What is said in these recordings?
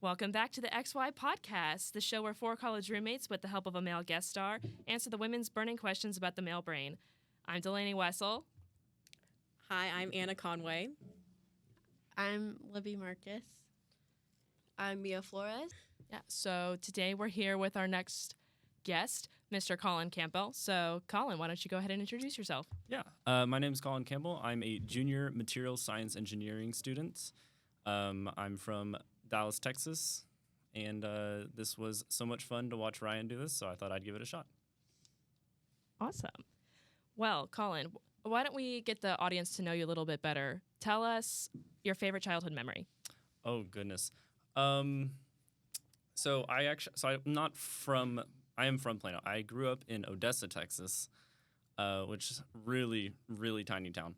Welcome back to the XwhY podcast, the show where four college roommates, with the help of a male guest star, answer the women's burning questions about the male brain. I'm Delaney Wessel. Hi, I'm Anna Conway. I'm Libby Marcus. I'm Mia Flores. Yeah, so today we're here with our next guest, Mr. Colin Campbell. So, Colin, why don't you go ahead and introduce yourself? Yeah, my name is Colin Campbell. I'm a junior materials science engineering student. I'm from Dallas, Texas, and this was so much fun to watch Ryan do this, so I thought I'd give it a shot. Awesome. Well, Colin, why don't we get the audience to know you a little bit better? Tell us your favorite childhood memory. Oh goodness. I am from Plano. I grew up in Odessa, Texas, which is really, really tiny town.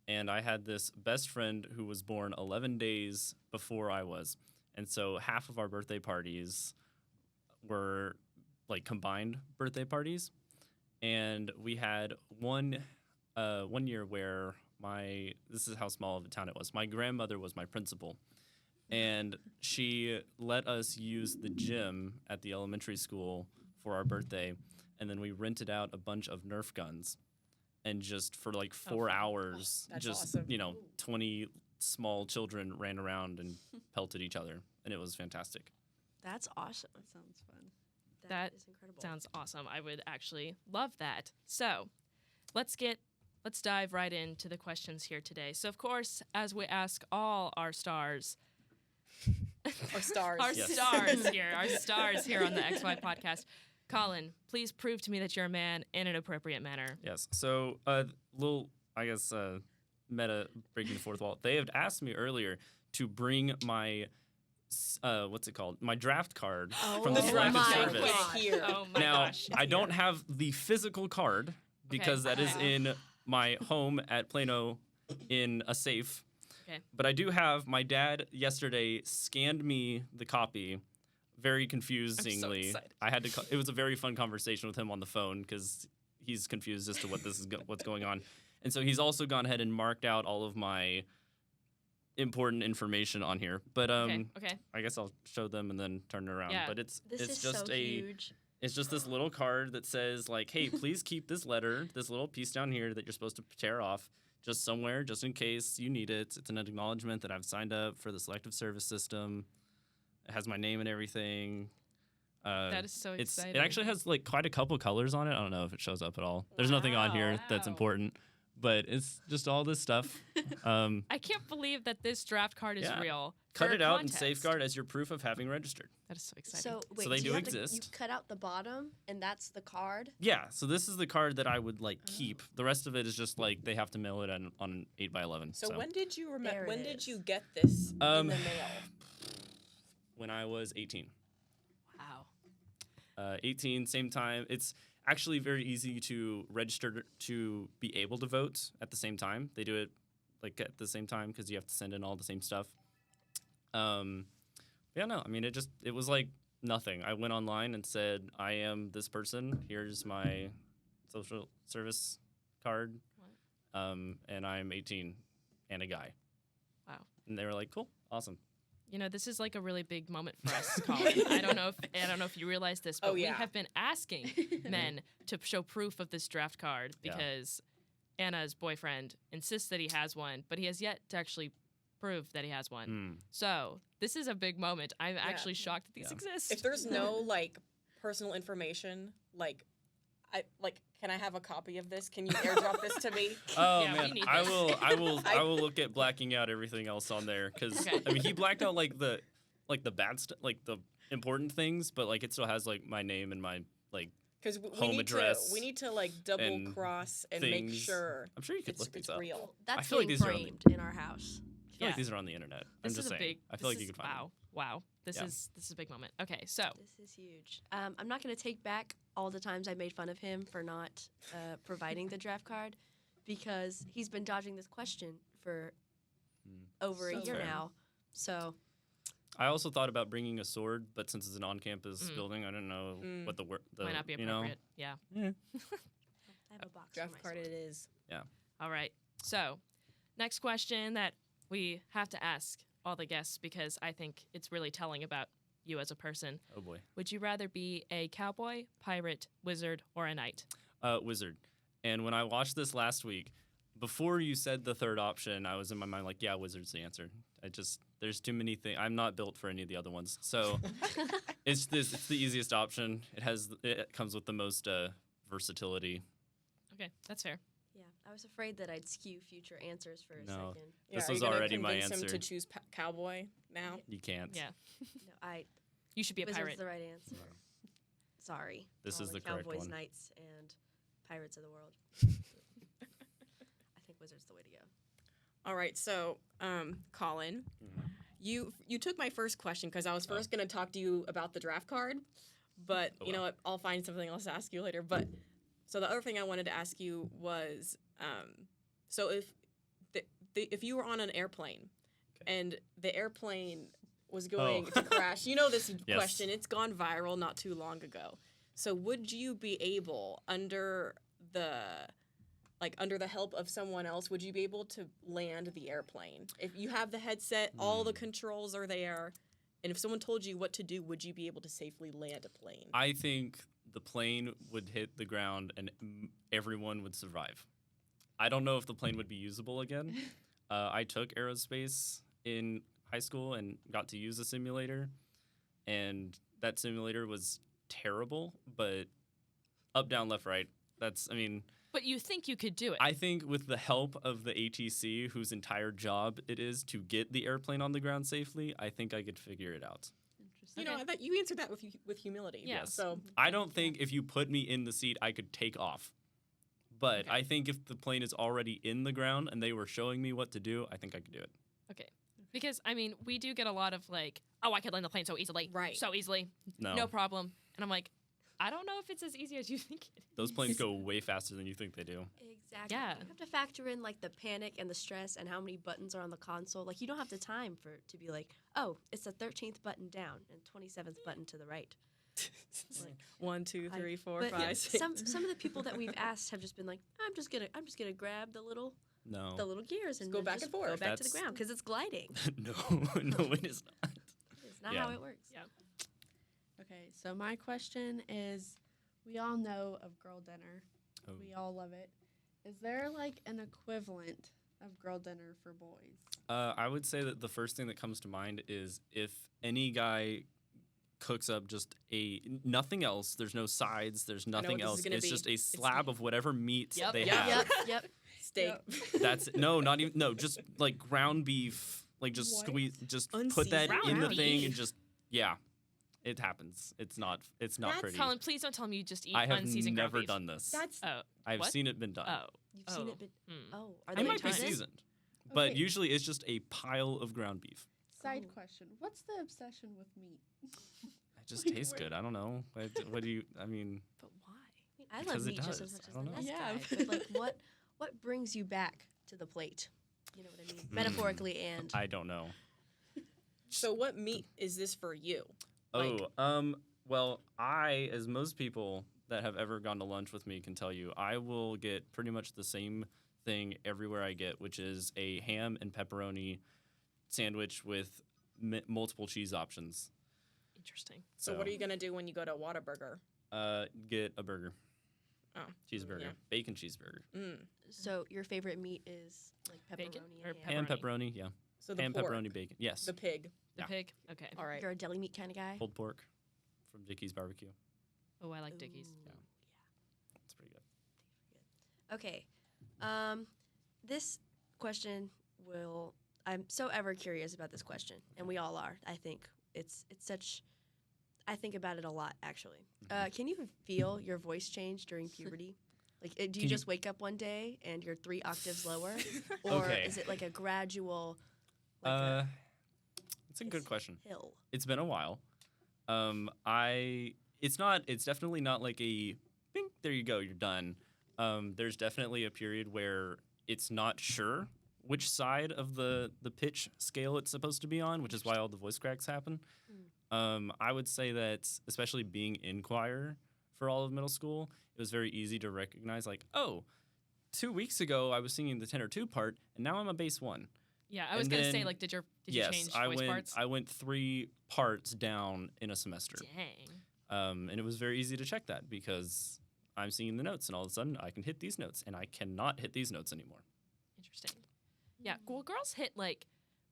And I had this best friend who was born 11 days before I was. And so half of our birthday parties were like combined birthday parties. And we had one year where this is how small of a town it was. My grandmother was my principal. And she let us use the gym at the elementary school for our birthday. And then we rented out a bunch of Nerf guns. And just for like 4 hours, awesome. 20 small children ran around and pelted each other. And it was fantastic. That's awesome. That sounds fun. That is incredible. Sounds awesome. I would actually love that. So, let's dive right into the questions here today. So, of course, as we ask all our stars, Our stars. our Yes. stars here on the XwhY podcast, Colin, please prove to me that you're a man in an appropriate manner. Yes. So, meta breaking the fourth wall. They had asked me earlier to bring my, my draft card from the The Selective draft Service. card. Put it here. Oh my Now, gosh. I don't have the physical card because that is in my home at Plano in a safe. Okay. But I do have, my dad yesterday scanned me the copy very confusingly. excited. It was a very fun conversation with him on the phone because he's confused as to what what's going on. And so he's also gone ahead and marked out all of my important information on here. But Okay. I guess I'll show them and then turn it around. Yeah. But it's This is just so huge. it's just this little card that says, like, hey, please keep this letter, this little piece down here that you're supposed to tear off, just somewhere, just in case you need it. It's an acknowledgement that I've signed up for the Selective Service System. It has my name and everything. That is so exciting. It actually has, like, quite a couple colors on it. I don't know if it shows up at all. There's nothing on here that's Wow. important. But it's just all this stuff. I can't believe that this draft card is Yeah. real. Cut For it out and context. safeguard as your proof of having registered. That is so exciting. So wait, they you do have you exist. cut out the bottom, and that's the card. Yeah, so this is the card that I would, like, keep. The rest of it is just, like, they have to mail it on an 8x11. So when did you There it when did is. you get this in the mail? When I was 18. Wow. 18, same time. It's actually very easy to register to be able to vote at the same time. They do it like at the same time because you have to send in all the same stuff. Yeah, no, I mean, it was like nothing. I went online and said, I am this person. Here's my social service card. And I'm 18 and a guy. Wow. And they were like, cool, awesome. You know, this is like a really big moment for us, Colin. I don't know if you realize this, but we have been asking men to show proof of this draft card because Anna's boyfriend insists that he has one, but he has yet to actually prove that he has one. So this is a big moment. I'm actually shocked that these exist. If there's no like personal information, can I have a copy of this? Can you airdrop this to me? Oh Yeah, we man, need I this. will look at blacking out everything else on there because Okay. I mean he blacked out like the bad stuff, like the important things, but like it still has like my name and my like Because home address. We need to like double and cross and make things. sure I'm sure you could it's, look these it's up. real. That's feel like being these are on the- framed in our house. I feel like these are on the internet. I'm This just is a saying. big. I feel like you could find them. Wow. This Yeah. is a big moment. Okay, so This is huge. I'm not going to take back all the times I made fun of him for not providing the draft card because he's been dodging this question for over a So year fair. now. So I also thought about bringing a sword, but since it's an on-campus building, I don't know what the might not be you know. appropriate. Yeah. I have a box. Draft for card myself. it is. All right. So, next question that we have to ask all the guests because I think it's really telling about you as a person. Oh boy. Would you rather be a cowboy, pirate, wizard, or a knight? Wizard. And when I watched this last week, before you said the third option, I was in my mind like, yeah, wizard's the answer. There's too many things. I'm not built for any of the other ones. So it's the easiest option. It comes with the most versatility. Okay, that's fair. Yeah, I was afraid that I'd skew future answers for a No. second. This are was you gonna already my convince answer. him to choose cowboy now? You can't. Yeah. No, You should be a Wizard's pirate. the right answer. Sorry. This all is the correct cowboys, one. knights, and pirates of the world. I think wizard's the way to go. All right, so Colin, you took my first question because I was first going to talk to you about the draft card, but Oh, you know wow. what? I'll find something else to ask you later. But so the other thing I wanted to ask you was, so if you were on an airplane and the airplane was going to crash, you know this Yes. question. It's gone viral not too long ago. So would you be able under the help of someone else, would you be able to land the airplane? If you have the headset, all the controls are there, and if someone told you what to do, would you be able to safely land a plane? I think the plane would hit the ground and everyone would survive. I don't know if the plane would be usable again. I took aerospace in high school and got to use a simulator, and that simulator was terrible, but up, down, left, right. But you think you could do it. I think with the help of the ATC, whose entire job it is to get the airplane on the ground safely, I think I could figure it out. You know, I bet you answered that with humility. Yeah. So I don't think if you put me in the seat, I could take off. But Okay. I think if the plane is already in the ground and they were showing me what to do, I think I could do it. Okay. Because, I mean, we do get a lot of like, oh, I could land the plane so easily. Right. So easily. No. No problem. And I'm like, I don't know if it's as easy as you think it is. Those planes go way faster than you think they do. Exactly. Yeah. You have to factor in like the panic and the stress and how many buttons are on the console. Like you don't have the time to be like, oh, it's the 13th button down and 27th button to the right. 1, 2, 3, 4, But 5, 6. some of the people that we've asked have just been like, I'm just gonna grab the little No. gears and go then back just and forth. go back to the That's- ground because it's gliding. no, it is not. It's not Yeah. how it works. Yeah. Okay, so my question is, we all know of girl dinner. Oh. We all love it. Is there like an equivalent of girl dinner for boys? I would say that the first thing that comes to mind is if any guy cooks up just nothing else, there's no sides, there's know nothing what this is else. gonna It's be. just a slab of whatever meat Yep. they Yep. have. Yep. Steak. That's just like ground beef, like just What? squeeze, just put that Unseasoned in the ground thing beef? and just it happens. It's not That's pretty. Colin, please don't tell me you just eat I have unseasoned ground never beef. done this. That's Oh. I've what? seen it been done. Oh. You've seen Oh. it, but Hmm. are It they might be times? seasoned, but Okay. usually it's just a pile of ground beef. Side Oh. question: what's the obsession with meat? It just Like, tastes what- good. I don't know. What do you? I mean, But why? I love Because it meat just as does. much I as don't the know. next Yeah. guy. But like, what brings you back to the plate? You know what I mean? Metaphorically and I don't know. so. What meat is this for you? Well, as most people that have ever gone to lunch with me can tell you, I will get pretty much the same thing everywhere I get, which is a ham and pepperoni sandwich with multiple cheese options. Interesting. So what are you gonna do when you go to Whataburger? Get a burger, Oh, cheeseburger, yeah. bacon cheeseburger, so your favorite meat is like pepperoni Bacon and or ham. ham pepperoni, yeah, So the ham pork, pepperoni bacon, yes, the pig. The Yeah. pig? Okay. All right. You're a deli meat kind of guy. pulled pork from Dickie's Barbecue. Oh, I like Dickies. Ooh. Yeah. It's pretty good. Okay. This question I'm so ever curious about this question, and we all are. I think it's such. I think about it a lot, actually. Can you feel your voice change during puberty? Like, do you Can you- just wake up one day and you're 3 octaves lower, or Okay. is it like a gradual, like It's a good question. hill? It's been a while. It's definitely not like a bing, there you go, you're done. There's definitely a period where it's not sure which side of the pitch scale it's supposed to be on, which is why all the voice cracks happen. I would say that, especially being in choir for all of middle school, it was very easy to recognize, like, oh, 2 weeks ago I was singing the tenor 2 part, and now I'm a bass 1. Yeah, I was And gonna say then- like, did you yes, change I voice went. parts? I went 3 parts down in a semester. Dang. And it was very easy to check that because I'm seeing the notes, and all of a sudden I can hit these notes, and I cannot hit these notes anymore. Interesting. Yeah, well, girls hit like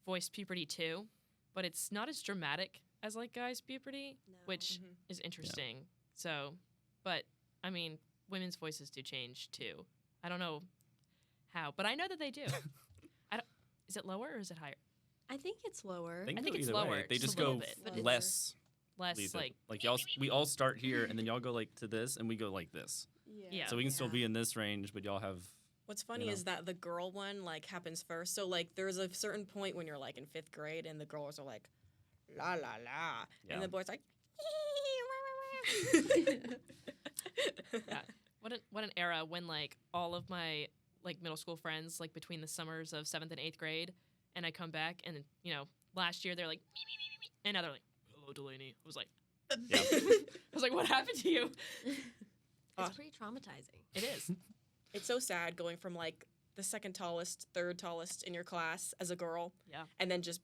voice puberty too, but it's not as dramatic as like guys' puberty, No. which Mhm. is interesting. So, but I mean, women's voices do change too. I don't know how, but I know that they do. I don't. Is it lower or is it higher? I think it's lower. They can I think go it's either way. lower, They just just a little go bit, but it's- less. Less Like, like y'all, we all start here, and then y'all go like to this, and we go like this. Yeah. So we can still Yeah. be in this range, but y'all have. What's funny know. is that the girl one like happens first. So like there's a certain point when you're like in 5th grade and the girls are like la la la, Yeah. and the boys like. yeah. What an era when like all of my like middle school friends like between the summers of 7th and 8th grade, and I come back and last year they're like me, me, me, me, me, and now they're like hello Delaney. I was like Yeah. I was like what happened to you? It's pretty traumatizing. It is. It's so sad going from like the 2nd tallest, 3rd tallest in your class as a girl, Yeah. and then just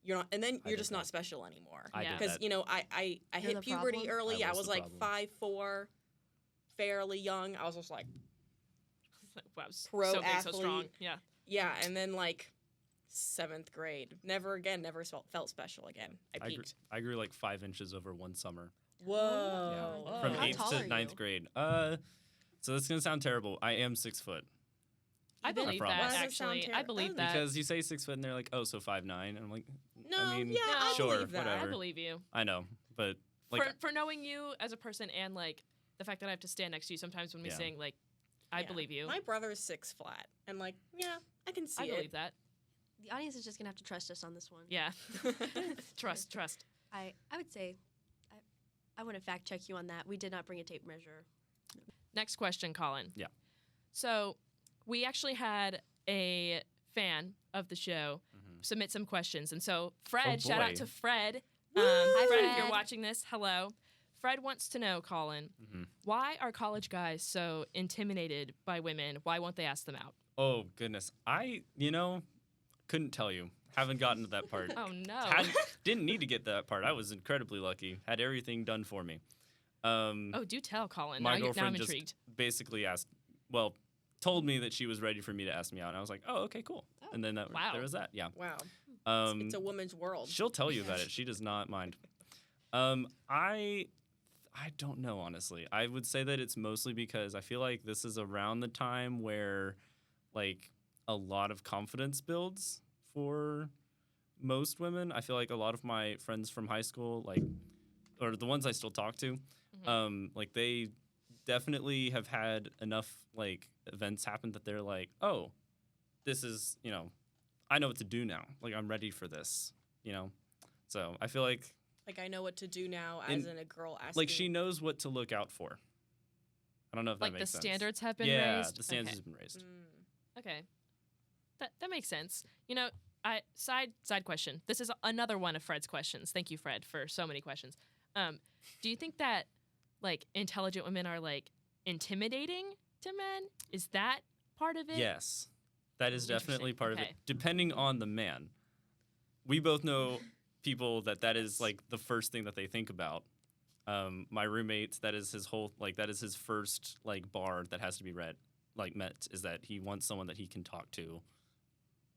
you're not, and then I you're did just not that. special anymore. I Yeah. did Because that. I You're hit the puberty problem? early. I I was was the like problem. 5'4", fairly young. I was just like Wow, Pro so big, so strong. athlete. Yeah. yeah, and then like 7th grade, never felt special again. I peaked. I grew like 5 inches over one summer. Whoa. Yeah. From How 8th tall are to ninth you? grade. So this is gonna sound terrible. I am 6 foot. I believe promise. that Why does it sound actually. I terrible? believe Oh, that. Because you say 6 foot, and they're like, oh, so 5'9", and I'm like, No, I mean, yeah, I sure, believe that. I whatever. believe you. I know, but like, For knowing you as a person and like the fact that I have to stand next to you sometimes when we Yeah. sing, like I Yeah. believe you. My brother's 6 flat, and like, yeah, I can see I believe that. The audience is just gonna have to trust us on this one. Yeah. it. Trust. I would say, I wouldn't fact check you on that. We did not bring a tape measure. Next question, Colin. Yeah. So we actually had a fan of the show Mhm. submit some questions. And so Fred, Oh, shout boy. out to Fred. Hi, Fred, if you're Fred. watching this, hello. Fred wants to know, Colin, Mhm. why are college guys so intimidated by women? Why won't they ask them out? Oh goodness, I couldn't tell you. Haven't gotten to that part. Oh no. Didn't need to get that part. I was incredibly lucky. Had everything done for me. Oh, do tell, Colin. My now girlfriend I'm just intrigued. basically told me that she was ready for me to ask me out, and I was like, oh, okay, cool. And then Wow. there was that. Yeah. Wow, Um, it's a woman's world. she'll tell you about it. She does not mind. I don't know, honestly. I would say that it's mostly because I feel like this is around the time where like a lot of confidence builds for most women. I feel like a lot of my friends from high school, like, or the ones I still talk to, like they definitely have had enough like events happen that they're like, oh, this is, I know what to do now. Like I'm ready for this, So I feel like Like I know what to do now, And, as in a girl asking. like she knows what to look out for. I don't know if Like that the makes sense. standards have been yeah, raised. the standards Okay. have been raised. Okay. That makes sense. Side question. This is another one of Fred's questions. Thank you, Fred, for so many questions. Do you think that like intelligent women are like intimidating to men? Is that part of it? Yes, that is definitely Interesting. part of Okay. it. Depending on the man, we both know people that is like the first thing that they think about. My roommate, that is his first like bar that has to be met is that he wants someone that he can talk to,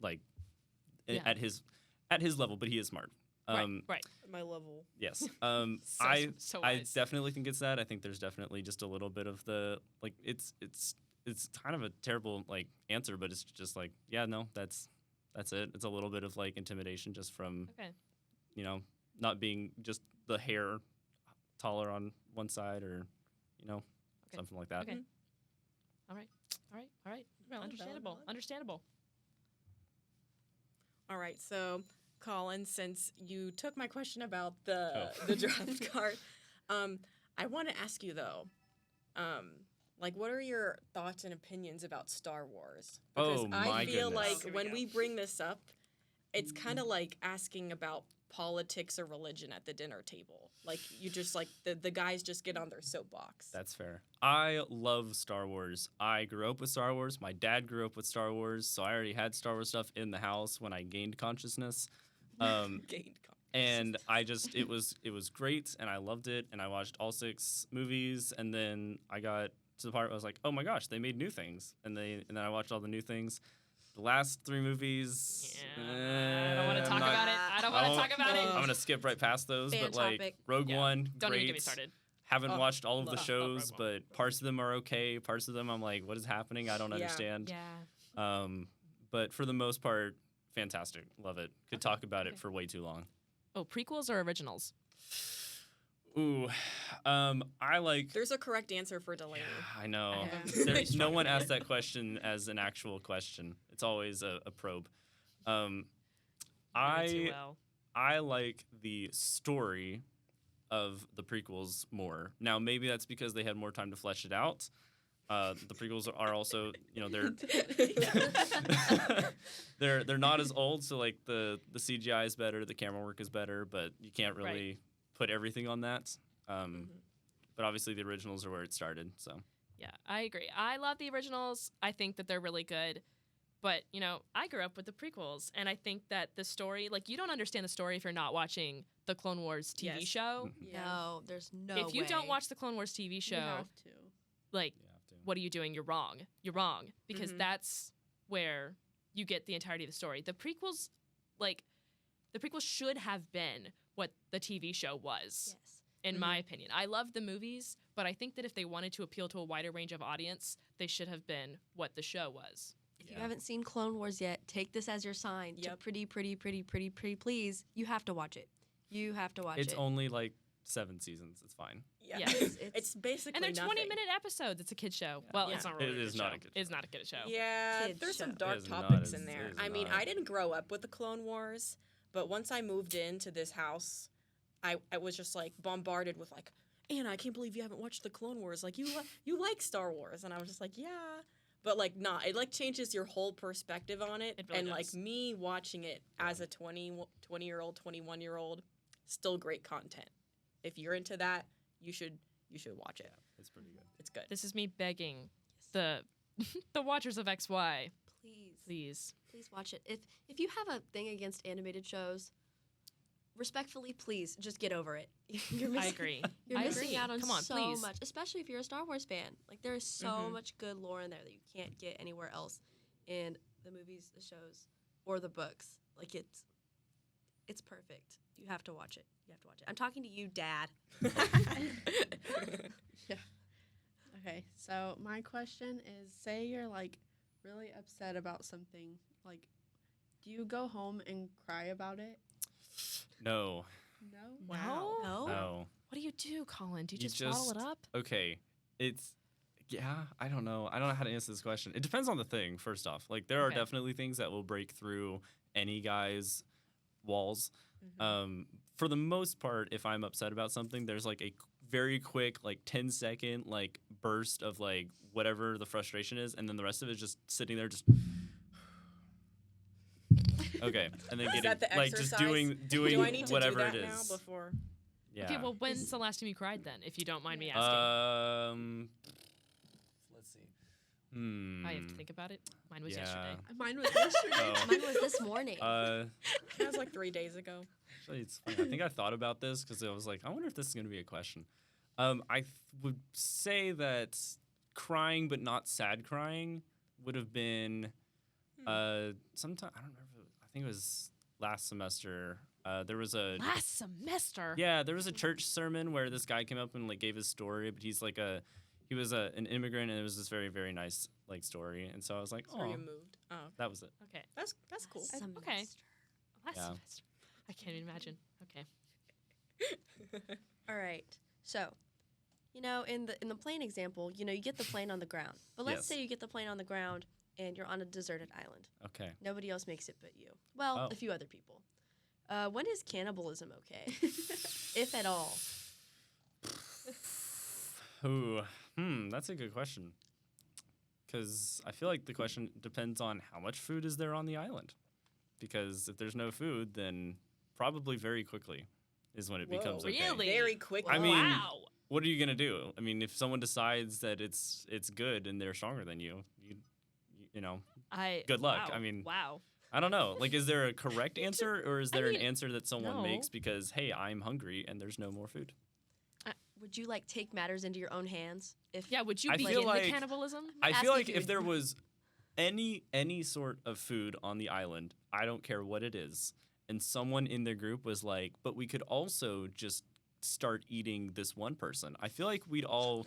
like Yeah. at his level, but he is smart. Right. My level. Yes. So I wise. definitely think it's that. I think there's definitely just a little bit of the like it's kind of a terrible like answer, but it's just like, yeah, no, that's it. It's a little bit of like intimidation just from Okay. not being just the hair taller on one side or something like that. Okay. All right. Valid, Understandable. valid. Understandable. All right, so Colin, since you took my question about the Oh. the draft card, I want to ask you though, like, what are your thoughts and opinions about Star Wars? Because Oh, I my feel goodness. like Here we when go. we bring this up, it's kind of like asking about politics or religion at the dinner table. Like, you just, like, the guys just get on their soapbox. That's fair. I love Star Wars. I grew up with Star Wars. My dad grew up with Star Wars, so I already had Star Wars stuff in the house when I gained consciousness. And I just it was great, and I loved it, and I watched all 6 movies, and then I got to the part where I was like, oh my gosh, they made new things, and then I watched all the new things. The last 3 movies. I don't want to talk about it. I don't want to talk about it. I'm gonna skip right past those, Fan but like topic. Rogue One, Don't great. even get me started. Haven't watched all of the love shows, Rogue One. but parts of them are okay. Parts of them I'm like, what is happening? I don't understand. Yeah. But for the most part, fantastic. Love it. Could talk about it for way too long. Oh, prequels or originals? Ooh, I like. There's a correct answer for Delaney. I know. Yeah. Very No strong one asked opinion. that question as an actual question. It's always a probe. Too I well. I like the story of the prequels more. Now, maybe that's because they had more time to flesh it out. The prequels are also, they're not as old, so like the CGI is better, the camera work is better, but you can't really put everything on that. But obviously the originals are where it started. So Yeah, I agree. I love the originals. I think that they're really good. But, I grew up with the prequels, and I think that the story, like, you don't understand the story if you're not watching the Clone Wars TV Yes. show. No, there's no If you way. don't watch the Clone Wars TV You show, have to. like, you have to. what are you doing? You're wrong. You're wrong. Because that's where you get the entirety of the story. The prequels should have been what the TV show was, Yes. in my opinion. I love the movies, but I think that if they wanted to appeal to a wider range of audience, they should have been what the show was. If you haven't seen Clone Wars yet, take this as your sign. Yep. To pretty, please. You have to watch it. You have to watch It's it. only like 7 seasons. It's fine. Yeah. Yeah. It's basically And they're nothing. 20-minute episodes. It's a kid show. Well, it's not It really a is kid not show. a kid It's not a kid show. Yeah, Kids there's some show. dark It is not topics as- in there. it is I mean, not. I didn't grow up with the Clone Wars, but once I moved into this house, I was just like bombarded with like, Anna, I can't believe you haven't watched the Clone Wars. Like, you like Star Wars, and I was just like, yeah, but like, not. It like changes your whole perspective on it, It really and like does. me watching it as a 20-year-old, 21-year-old, still great content. If you're into that, you should watch it. It's pretty good. It's good. This is me begging the the watchers of XY, Please please. watch it. If you have a thing against animated shows, respectfully, please just get over it. You're I missing, agree. You're I missing agree. out on Come on, so please. much, especially if you're a Star Wars fan. Like, there is so much good lore in there that you can't get anywhere else in the movies, the shows, or the books. Like, it's perfect. You have to watch it. You have to watch it. I'm talking to you, Dad. Okay, so my question is, say you're like really upset about something, like, do you go home and cry about it? No. No. Wow. No? No. What do you do, Colin? Do you You just bottle it just- up? Okay. I don't know. I don't know how to answer this question. It depends on the thing, first off. Like, there are Okay. definitely things that will break through any guy's walls. For the most part, if I'm upset about something, there's like a very quick, like 10-second, like burst of like whatever the frustration is, and then the rest of it is just sitting there, just okay, and then Is getting that the like just exercise? doing Do I need to whatever do that it now is. before? Yeah. Okay, well, when's the last time you cried then, if you don't mind me asking? Let's see. I have to think about it. Mine was Yeah. yesterday. Mine was yesterday. Oh. Mine was this morning. That was like 3 days ago. Actually, it's funny. I think I thought about this because I was like, I wonder if this is going to be a question. Would say that crying but not sad crying would have been sometime, I don't remember. I think it was last semester. There was a Last semester? there was a church sermon where this guy came up and like gave his story, but he was an immigrant, and it was this very, very nice like story, and so I was like, So you oh, moved. Oh, that was it. Okay. that's cool. Okay. Last Yeah. semester. I can't even imagine. Okay. All right. So, in the plane example, you get the plane on the ground. But let's Yes. say you get the plane on the ground and you're on a deserted island. Okay. Nobody else makes it but you. Well, Oh. a few other people. When is cannibalism okay? If at all. Ooh, that's a good question. Because I feel like the question depends on how much food is there on the island. because if there's no food, then probably very quickly is when it becomes okay. Really? Very quick. I mean, wow. what are you gonna do? I mean, if someone decides that it's good and they're stronger than you, you know, good luck. Wow. I mean, wow. I don't know. Like, is there a correct answer, or is there mean, an answer that someone no. makes because, hey, I'm hungry and there's no more food? Would you like take matters into your own hands? If Yeah, would you I begin feel the like- cannibalism? I Ask feel if like you if would- there was any sort of food on the island, I don't care what it is, and someone in their group was like, but we could also just start eating this one person, I feel like we'd all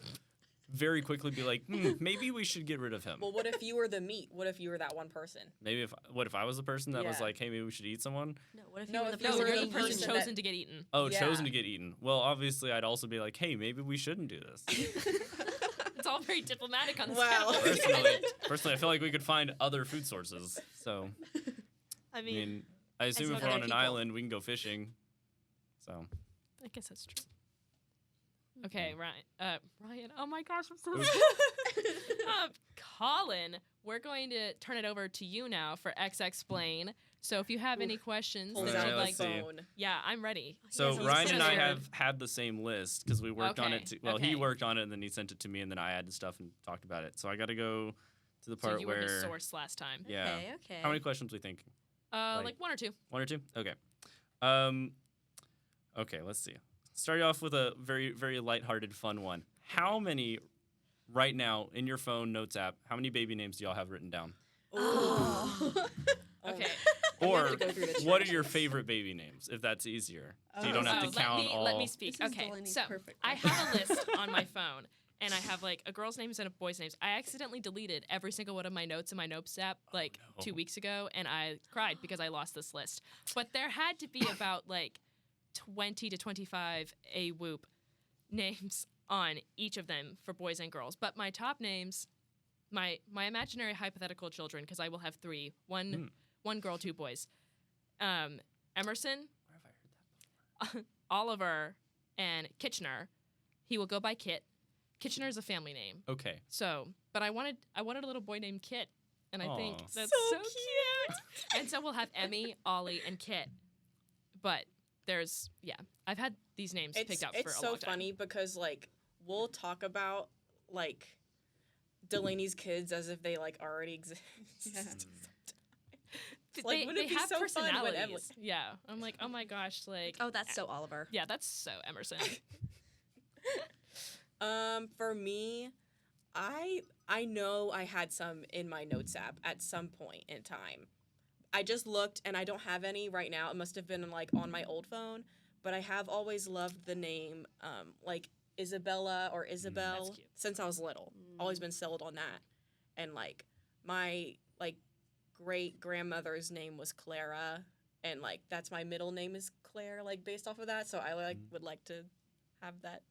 very quickly be like, maybe we should get rid of him. Well, what if you were the meat? What if you were that one person? Maybe what if I was the person that was Yeah. like, hey, maybe we should eat someone? no, what if No, you were if the you No, were person you're the the person person chosen that- to get eaten. Oh, Yeah. chosen to get eaten. Well, obviously, I'd also be like, hey, maybe we shouldn't do this. It's all very diplomatic on this Wow. cannibalism. Personally, I feel like we could find other food sources. So, I I mean, mean, I assume as if we're other on an people. island, we can go fishing. So, I guess that's true. Okay, Ryan. Oh my gosh, I'm so Ooh. Colin, we're going to turn it over to you now for XWhY. So if you have any questions Pulls that Alright, you'd let's like, see. phone. yeah, I'm ready. so Yes, Ryan he's and I so have had the same list because we worked on Okay, it. Well, he okay. worked on it and then he sent it to me, and then I added stuff and talked about it. So I got to go to the So part you were where. his source last time. Yeah. Okay. How many questions we think? Like Like- 1 or 2. 1 or 2? Okay. Okay, let's see. Start off with a very, very lighthearted, fun one. How many, right now, in your phone notes app, how many baby names do y'all have written down? Oh. Okay. I'm gonna Or have to go through the what are chat. your favorite baby names, if that's easier? So you Oh, don't have So to count all. let me speak. This is Okay, Delaney's so perfect I question. have a list on my phone, and I have like a girl's names and a boy's names. I accidentally deleted every single one of my notes in my notes app like no. 2 weeks ago, and I cried because I lost this list. But there had to be about like 20 to 25 AWOOP names on each of them for boys and girls. But my top names, my imaginary hypothetical children, because I will have 3, one girl, 2 boys. Emerson, Where have I heard that? Oliver, and Kitchener. He will go by Kit. Kitchener is a family name. Okay. So, but I wanted a little boy named Kit, and I think Aw. that's So so cute. And so we'll have Emmy, Ollie, and Kit. But there's I've had these names picked out for It's a so long time. funny because like we'll talk about like Delaney's kids as if they like already exist. Yeah. It's like, wouldn't it be have so fun when Emily- personalities. Yeah, I'm like, oh my gosh, like. Oh, that's so Oliver. Yeah, that's so Emerson. For me, I know I had some in my notes app at some point in time. I just looked and I don't have any right now. It must have been like on my old phone, but I have always loved the name like Isabella or Isabel That's cute. since I was little. Always been sold on that. And like my like great grandmother's name was Clara, and like that's my middle name is Claire, like based off of that. So I like would like to have that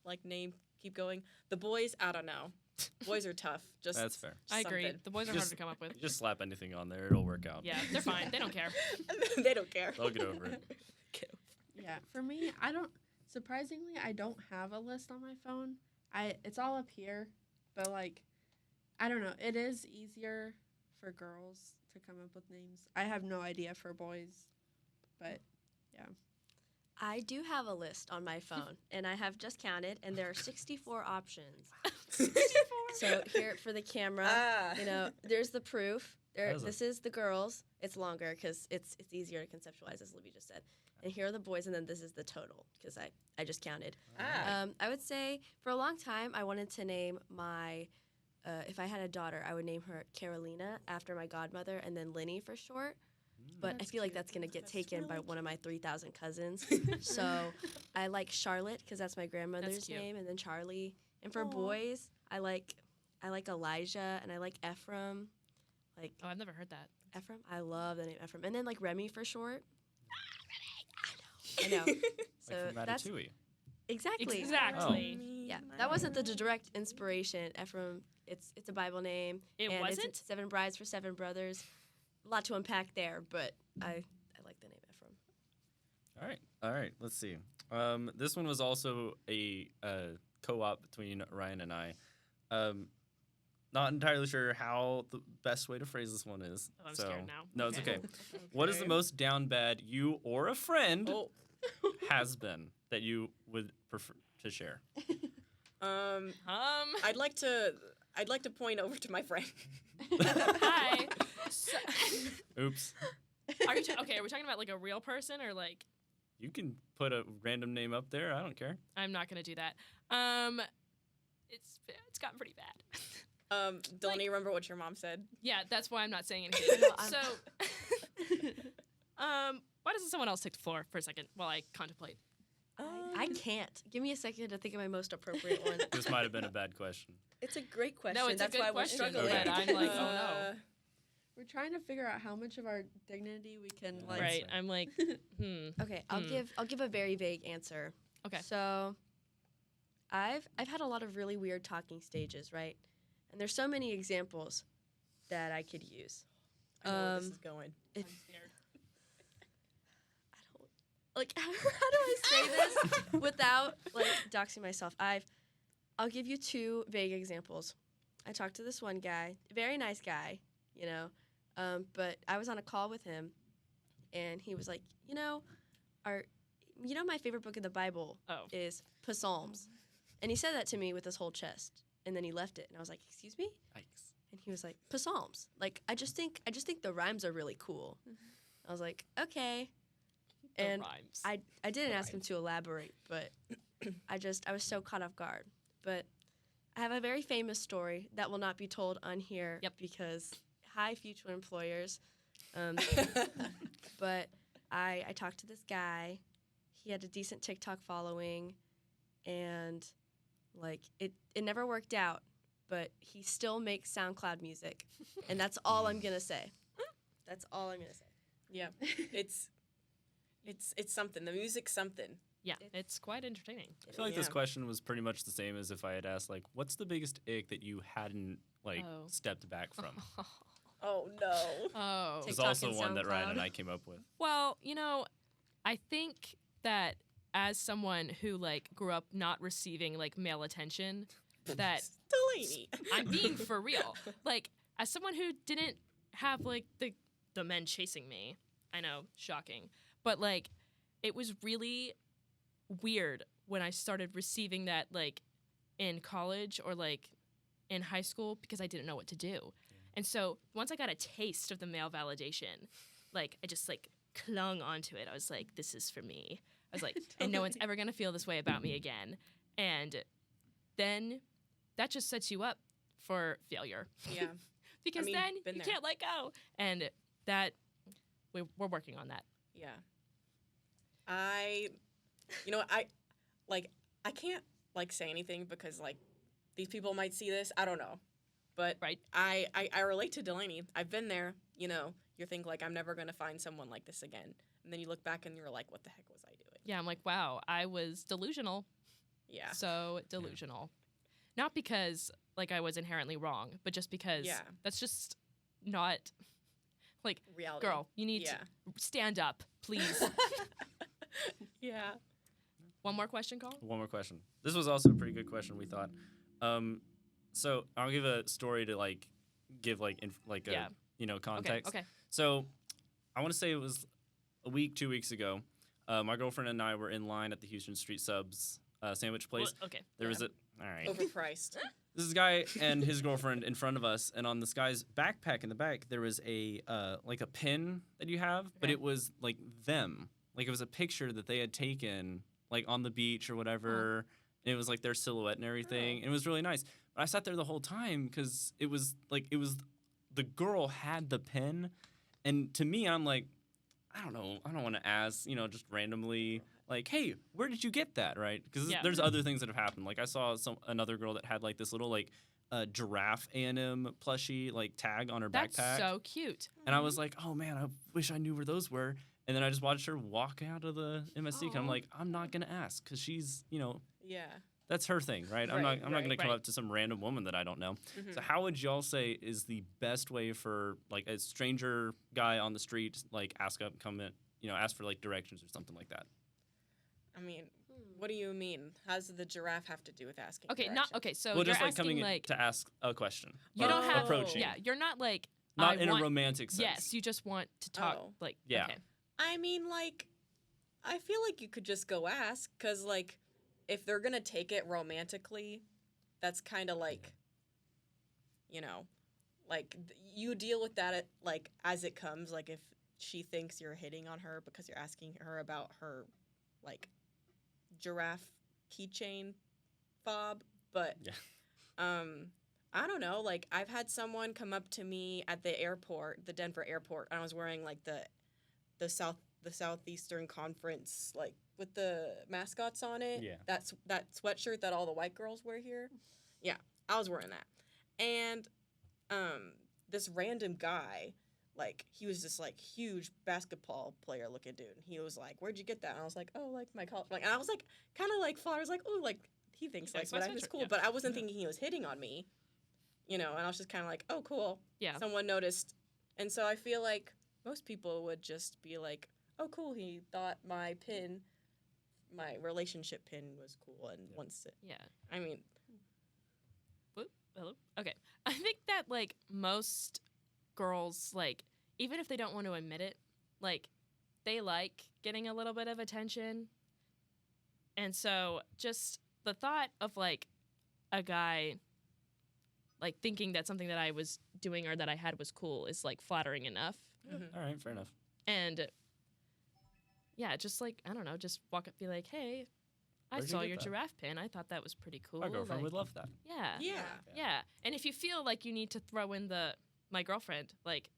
like name keep going. The boys, I don't know. Boys are tough. Just That's fair. I agree. something. The boys are Just- hard to come up with. You just slap anything on there, it'll work out. Yeah, they're fine. They don't care. They don't care. They'll get over it. Yeah, for me, surprisingly, I don't have a list on my phone. It's all up here, but like, I don't know. It is easier for girls to come up with names. I have no idea for boys, but I do have a list on my phone, and I have just counted, and there are 64 options. So here for the camera, Ah. there's the proof. That is a- This is the girls. It's longer because it's easier to conceptualize, as Libby just said. And here are the boys, and then this is the total because I just counted. Ah. I would say for a long time I wanted to name my, if I had a daughter, I would name her Carolina after my godmother, and then Linny for short. But I feel like that's gonna get taken by one of my 3,000 cousins. So I like Charlotte because that's my grandmother's cute. name, and then Charlie. And for Aw. boys, I like Elijah, and I like Ephraim. Like Oh, I've never heard that. Ephraim, I love the name Ephraim, and then like Remy for short. I know. So Like from that's Ratatouille. exactly. Exactly. Yeah, that wasn't the direct inspiration. Ephraim, it's a Bible name. It and wasn't? It's 7 brides for 7 brothers. A lot to unpack there, but I like the name Ephraim. All right. Let's see. This one was also a co-op between Ryan and I. not entirely sure how the best way to phrase this one is. Oh, I'm so, scared now. No, it's Okay. okay. What is the most down bad you or a friend Oh. has been that you would prefer to share? I'd like to point over to my friend. Hi. So, Oops. are we talking about like a real person or like? You can put a random name up there. I don't care. I'm not gonna do that. It's gotten pretty bad. Delaney, remember what your mom said? Yeah, that's why I'm not saying anything. No, So, why doesn't someone else take the floor for a second while I contemplate? I can't. Give me a second to think of my most appropriate one. This might have been a bad question. It's a great question. No, it's That's a good why question, we're struggling. but I'm like, oh no. We're trying to figure out how much of our dignity we can like. Right, I'm like, Okay, I'll give a very vague answer. Okay. So, I've had a lot of really weird talking stages, right? And there's so many examples that I could use. I know where this is going. I'm scared. Like, how do I say this without like doxing myself? I'll give you two vague examples. I talked to this one guy, very nice guy, you know, but I was on a call with him, and he was like, my favorite book of the Bible is Psalms, and he said that to me with his whole chest, and then he left it, and I was like, excuse me? Yikes. And he was like, Psalms. Like, I just think the rhymes are really cool. I was like, okay. And rhymes. I didn't ask him to elaborate, but I was so caught off guard. But I have a very famous story that will not be told on here because hi, future employers. But I talked to this guy. He had a decent TikTok following, and like it never worked out, but he still makes SoundCloud music, and that's all I'm gonna say. That's all I'm gonna say. Yeah, it's something. The music's something. Yeah, it's quite entertaining. I feel like this question was pretty much the same as if I had asked, like, what's the biggest ick that you hadn't, like, stepped back from? Oh, no. Oh. It's TikTok also and one that Ryan SoundCloud. and I came up with. Well, I think that as someone who like grew up not receiving like male attention, that Delaney. I'm being for real. Like as someone who didn't have like the men chasing me, I know, shocking, but like it was really weird when I started receiving that like in college or like in high school because I didn't know what to do. And so once I got a taste of the male validation, like I just like clung onto it. I was like, this is for me. I was like, and no one's ever going to feel this way about me again. And then that just sets you up for failure. Yeah. Because then you can't let go. And that, we're working on that. Yeah. I can't like say anything because like these people might see this. I don't know. But right. I relate to Delaney. I've been there, you think like I'm never going to find someone like this again. And then you look back and you're like, what the heck was I doing? Yeah, I'm like, wow, I was delusional. Yeah. So delusional. Not because like I was inherently wrong, but just because that's just not like reality. Girl, you need to stand up, please. Yeah. One more question, Colin? One more question. This was also a pretty good question, we thought. So I'll give a story to like give like context. Okay. So I want to say it was a week, 2 weeks ago. My girlfriend and I were in line at the Houston Street Subs sandwich place. Well, okay. There was all right. Overpriced. This is a guy and his girlfriend in front of us, and on this guy's backpack in the back there was a like a pin that you have, but it was like them. Like it was a picture that they had taken like on the beach or whatever. And it was like their silhouette and everything. And it was really nice. But I sat there the whole time because it was the girl had the pen, and to me I'm like, I don't know, I don't want to ask, just randomly like, hey, where did you get that, right? Because there's other things that have happened. Like I saw another girl that had like this little like giraffe A&M plushie like tag on her backpack. That's so cute. And I was like, oh man, I wish I knew where those were. And then I just watched her walk out of the MSC. And I'm like, I'm not gonna ask because she's, Yeah. that's her thing, right? I'm not gonna come up to some random woman that I don't know. Mm-hmm. So how would y'all say is the best way for like a stranger guy on the street like ask for like directions or something like that? I mean, What do you mean? How does the giraffe have to do with asking? Okay, directions? So well, you're just like asking coming in like to ask a question. you don't have approaching. Yeah, you're not like Not I in want, a romantic sense. Yes, you just want to talk. Oh. Like Yeah. Okay. I mean, like, I feel like you could just go ask, because, like, if they're gonna take it romantically, that's kind of like, you know, like, you deal with that, like, as it comes. Like, if she thinks you're hitting on her because you're asking her about her, like, giraffe keychain fob. But, Yeah. I don't know. Like, I've had someone come up to me at the airport, the Denver airport, and I was wearing, like, the Southeastern Conference, like, with the mascots on it. Yeah. That's that sweatshirt that all the white girls wear here. Yeah, I was wearing that. And this random guy, like, he was this, like, huge basketball player looking dude. And he was like, "Where'd you get that?" And I was like, "Oh, like, my college." Like, and I was, like, kind of, like, flattered. I was like, "Oh, like, he thinks, like, what I was cool." Yeah. But I wasn't thinking he was hitting on me, you know, and I was just kind of like, "Oh, cool." Yeah. Someone noticed. And so I feel like most people would just be like, "Oh, cool, he thought my relationship pin was cool and wants it." Yeah. I mean, Whoop, hello. Okay. I think that like most girls, like even if they don't want to admit it, like they like getting a little bit of attention. And so just the thought of like a guy like thinking that something that I was doing or that I had was cool is like flattering enough. All right, fair enough. And yeah, just like I don't know, just walk up, be like, "Hey, I Where'd you saw get your that?" giraffe pin. I thought that was pretty cool." My girlfriend like, would love that. Yeah. yeah. Yeah. And if you feel like you need to throw in the my girlfriend, like,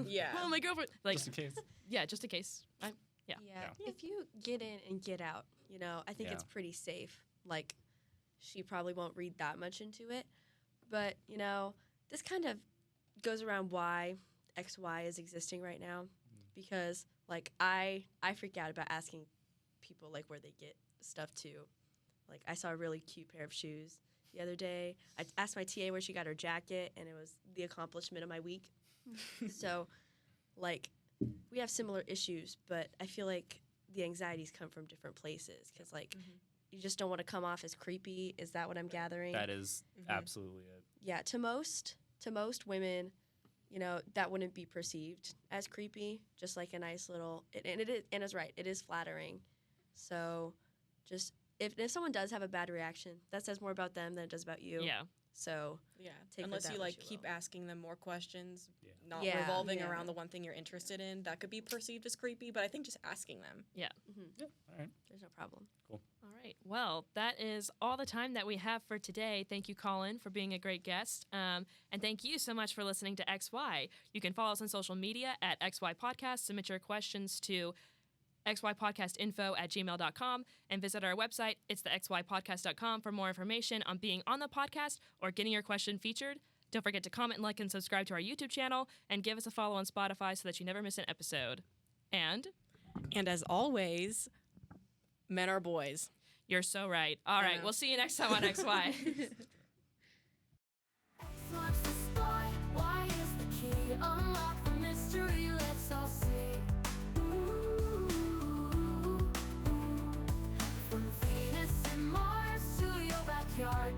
Yeah. oh, my girlfriend, like, Just in case. yeah, just in case. Yeah. If you get in and get out, you know, I think Yeah. it's pretty safe. Like, she probably won't read that much into it. But, you know, this kind of goes around why XwhY is existing right now. Because, like, I freak out about asking people, like, where they get stuff to. Like, I saw a really cute pair of shoes the other day. I asked my TA where she got her jacket, and it was the accomplishment of my week. So, like, we have similar issues, but I feel like the anxieties come from different places. Because, like, you just don't want to come off as creepy. Is that what I'm gathering? That is absolutely it. Yeah, to most women, you know, that wouldn't be perceived as creepy. Just like a nice little, and it is, Anna's right, it is flattering. So, just if someone does have a bad reaction, that says more about them than it does about you. Yeah. So Yeah. Take Unless with you that like what you keep will. asking them more questions, Yeah. not Yeah. revolving Yeah. around the one thing you're interested in, that could be perceived as creepy. But I think just asking them. All right. there's no problem. All right. Well, that is all the time that we have for today. Thank you, Colin, for being a great guest. And thank you so much for listening to XwhY. You can follow us on social media at XwhY Podcast. Submit your questions to xwhypodcastinfo@gmail.com and visit our website, it's the xwhypodcast.com, for more information on being on the podcast or getting your question featured. Don't forget to comment, like, and subscribe to our YouTube channel and give us a follow on Spotify so that you never miss an episode. And And as always, men are boys. you're so right. All right, we'll see you next time on XwhY. X marks the spot. Y is the key. Unlock the mystery. Let's all see. From Venus and Mars to your backyard.